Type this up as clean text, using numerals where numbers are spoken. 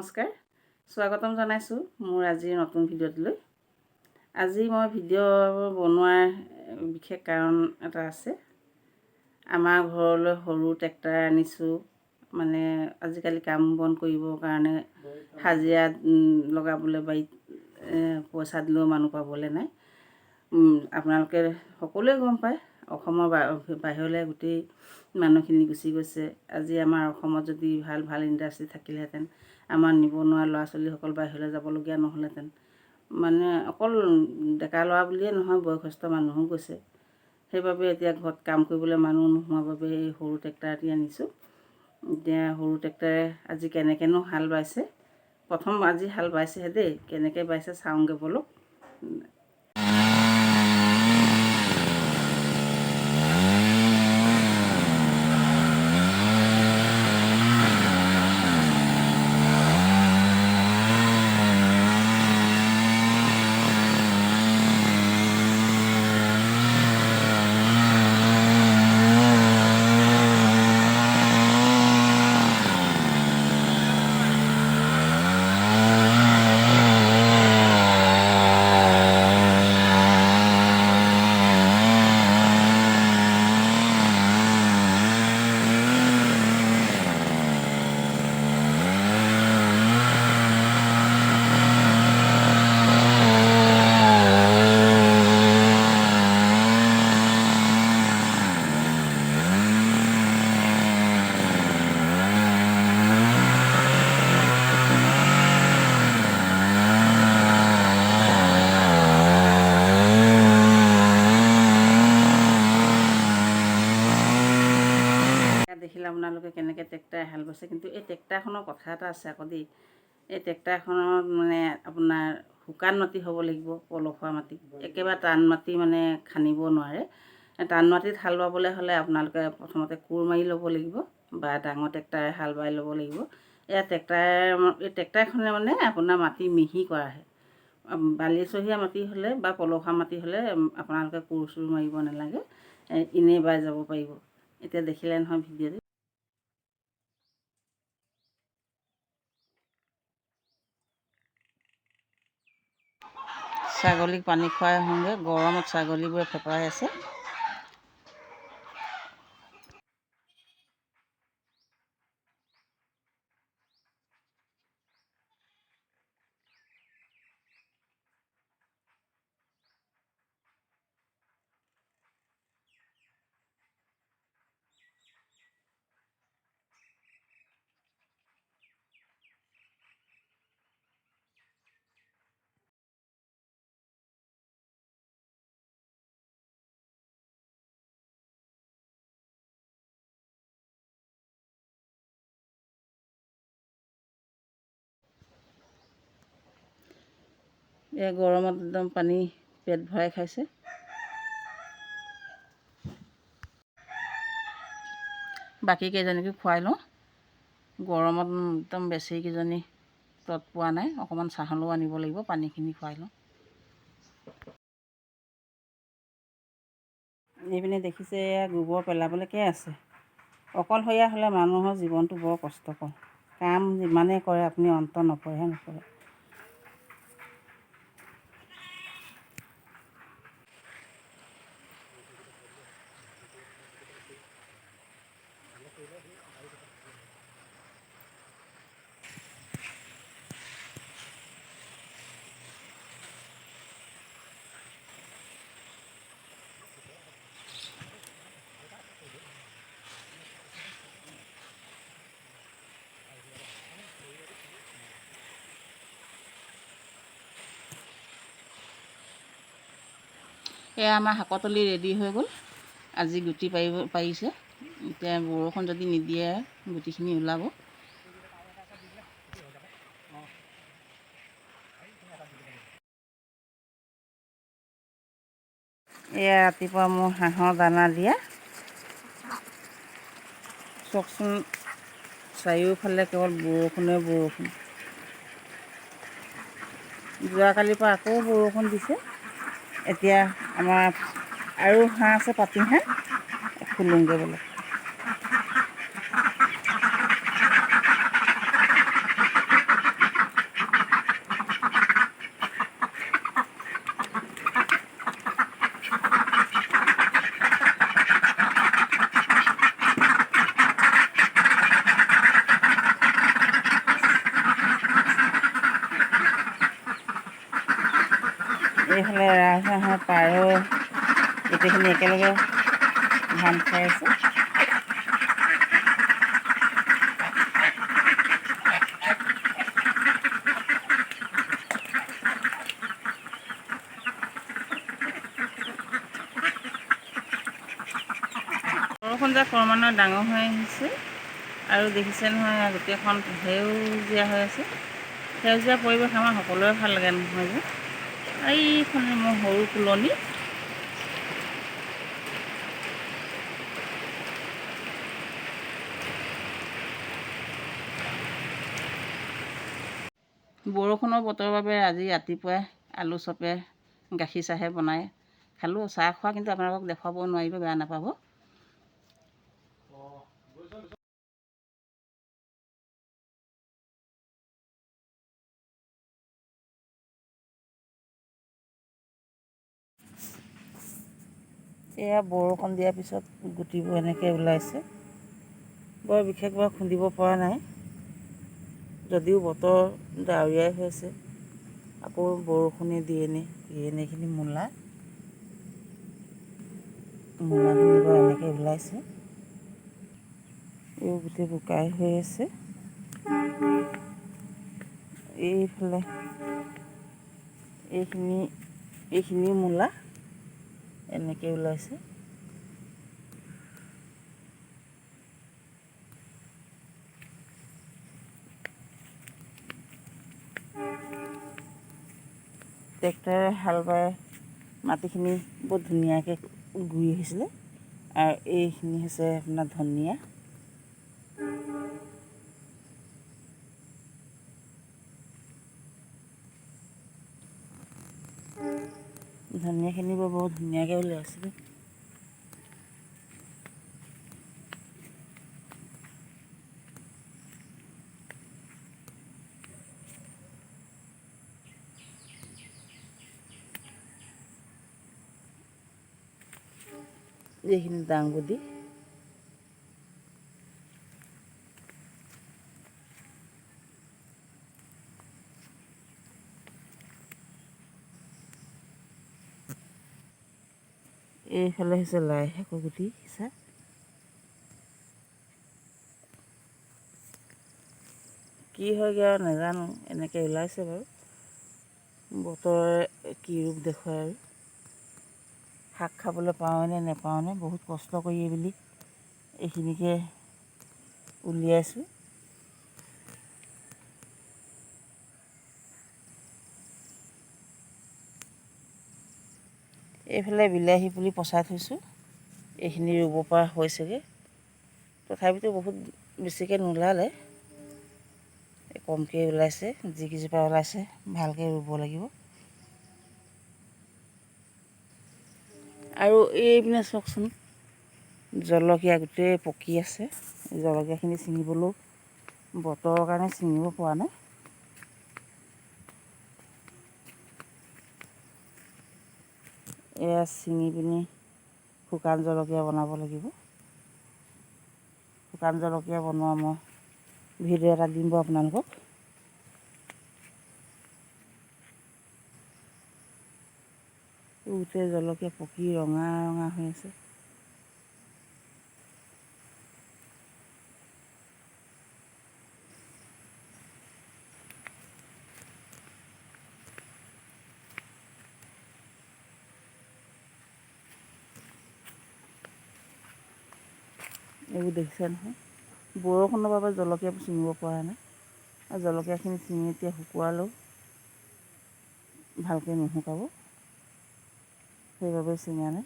নমস্কাৰ, স্বাগতম জনাইছোঁ মোৰ আজিৰ নতুন ভিডিঅ'টোলৈ। আজি মই ভিডিঅ' বনোৱাৰ বিশেষ কাৰণ এটা আছে। আমাৰ ঘৰলৈ সৰু ট্ৰেক্টৰ আনিছোঁ, মানে আজিকালি কাম বন কৰিবৰ কাৰণে হাজিৰা লগাবলৈ বাৰীত পইচা দিলেও মানুহ পাবলৈ নাই। আপোনালোকে সকলোৱে গম পায়, অসমৰ বাহিৰলৈ গোটেই মানুহখিনি গুচি গৈছে। আজি আমাৰ অসমত যদি ভাল ভাল ইণ্ডাষ্ট্ৰী থাকিলেহেঁতেন, আমাৰ নিবনুৱা ল'ৰা ছোৱালীসকল বাহিৰলৈ যাবলগীয়া নহ'লহেঁতেন। মানে অকল ডেকা ল'ৰা বুলিয়ে নহয়, বয়সস্থ মানুহো গৈছে। সেইবাবে এতিয়া ঘৰত কাম কৰিবলৈ মানুহ নোহোৱাৰ বাবে এই সৰু ট্ৰেক্টৰ এটি আনিছোঁ। এতিয়া সৰু ট্ৰেক্টৰে আজি কেনেকৈনো হাল বাইছে, প্ৰথম আজি হাল বাইছেহে দেই, কেনেকৈ বাইছে চাওঁগৈ ব'লক। দেখিলে আপোনালোকে কেনেকৈ ট্ৰেক্টৰে হাল বাইছে, কিন্তু এই ট্ৰেক্টৰখনৰ কথা এটা আছে আকৌ দেই। এই ট্ৰেক্টৰখনত মানে আপোনাৰ শুকান মাটি হ'ব লাগিব, পলসুৱা মাটি, একেবাৰে টান মাটি মানে খান্দিব নোৱাৰে। টান মাটিত হাল বাবলৈ হ'লে আপোনালোকে প্ৰথমতে কোৰ মাৰি ল'ব লাগিব বা ডাঙৰ ট্ৰেক্টৰে হাল বাই ল'ব লাগিব। এই ট্ৰেক্টৰখনে মানে আপোনাৰ মাটি মিহি কৰাহে। বালিচহীয়া মাটি হ'লে বা পলসুৱা মাটি হ'লে আপোনালোকে কোৰ চোৰ মাৰিব নালাগে, এনেই বাই যাব পাৰিব। এতিয়া দেখিলে নহয় ভিডিঅ'টো। ছাগলীক পানী খুৱাই আহোঁগৈ, গৰমত ছাগলীবোৰে ফেপৰাই আছে। এই গৰমত একদম পানী পেট ভৰাই খাইছে। বাকী কেইজনীকো খুৱাই লওঁ, গৰমত একদম বেছিকেইজনী তত পোৱা নাই, অকণমান ছাহলৈও আনিব লাগিব, পানীখিনি খুৱাই লওঁ। এইপিনে দেখিছে এয়া গোবৰ পেলাবলৈকে আছে। অকলশৰীয়া হ'লে মানুহৰ জীৱনটো বৰ কষ্টকৰ, কাম যিমানেই কৰে আপুনি অন্ত নপৰেহে নপৰে। এয়া আমাৰ শাকতলি ৰেডি হৈ গ'ল, আজি গুটি পাৰিছে। এতিয়া বৰষুণ যদি নিদিয়ে গুটিখিনি ওলাব। এয়া ৰাতিপুৱা মোৰ হাঁহৰ দানা দিয়া। চাওকচোন, চাৰিওফালে কেৱল বৰষুণে বৰষুণ। যোৱাকালিৰ পৰা আকৌ বৰষুণ দিছে। এতিয়া আমাৰ আৰু হাঁহ আছে, পাতি হাঁহ, খোলোংগৈ বোলে। এইফালে ৰাজহাঁহ পাৰ গোটেইখিনি একেলগে ধান খাই আছে। বৰষুণ যাক ক্ৰমান্বয়ে ডাঙৰ হৈ আহিছে আৰু দেখিছে নহয় গোটেইখন সেউজীয়া হৈ আছে। সেউজীয়া পৰিৱেশ আমাৰ সকলোৰে ভাল লাগে নহয় যে। এইখনে মোৰ সৰু ফুলনি। বৰষুণৰ বতৰৰ বাবে আজি ৰাতিপুৱাই আলু চপে গাখীৰ চাহে বনাই খালোঁ। চাহ খোৱা কিন্তু আপোনালোকক দেখুৱাব নোৱাৰিলোঁ, বেয়া নাপাব। এয়া বৰষুণ দিয়াৰ পিছত গুটিবোৰ এনেকৈ ওলাইছে। বৰ বিশেষভাৱে খুন্দিব পৰা নাই, যদিও বতৰ ডাৱৰীয়াই হৈছে। আকৌ বৰষুণে দিয়ে নে এইখিনি মূলাখিনি বাৰু এনেকৈ ওলাইছে। এই গোটেই বোকাই হৈ আছে। এইফালে এইখিনি মূলা এনেকৈ ওলাইছে। ট্ৰেক্টৰে হাল বাই মাটিখিনি বৰ ধুনীয়াকৈ গুৰি হৈছিলে। আৰু এইখিনি হৈছে আপোনাৰ ধনিয়া। ধনিয়াখিনি বৰ ধুনীয়াকৈ ওলাইছিলে। এইখিনি দাংবডি। এইফালে হৈছে লাই শাকৰ গুটি সিঁচা। কি হয়গৈ আৰু নাজানো, এনেকৈ ওলাইছে বাৰু। বতৰে কি ৰূপ দেখুৱায় আৰু। শাক খাবলৈ পাওঁনে নেপাওঁনে, বহুত কষ্ট কৰি এইবুলি এইখিনিকে উলিয়াইছোঁ। এইফালে বিলাহী পুলি পচাই থৈছোঁ, এইখিনি ৰুব পৰা হৈছেগৈ। তথাপিতো বহুত বেছিকৈ নোলালে, কমকৈ ওলাইছে। যিকেইজোপা ওলাইছে ভালকৈ ৰুব লাগিব। আৰু এইপিনে চাওকচোন, জলকীয়া গোটেই পকি আছে। জলকীয়াখিনি ছিঙিবলৈও বতৰৰ কাৰণে ছিঙিব পৰা নাই। এয়া ছিঙি পিনি শুকান জলকীয়া বনাব লাগিব। শুকান জলকীয়া বনোৱা মই ভিডিঅ' এটা দিম বাৰু আপোনালোকক। গোটেই জলকীয়া পকি ৰঙা ৰঙা হৈ আছে। এইবোৰ দেখিছে নহয়, বৰষুণৰ বাবে জলকীয়াবোৰ ছিঙিব পৰা নাই। আৰু জলকীয়াখিনি ছিঙি এতিয়া শুকুৱালেও ভালকৈ নুশুকাব, সেইবাবে ছিঙা নাই।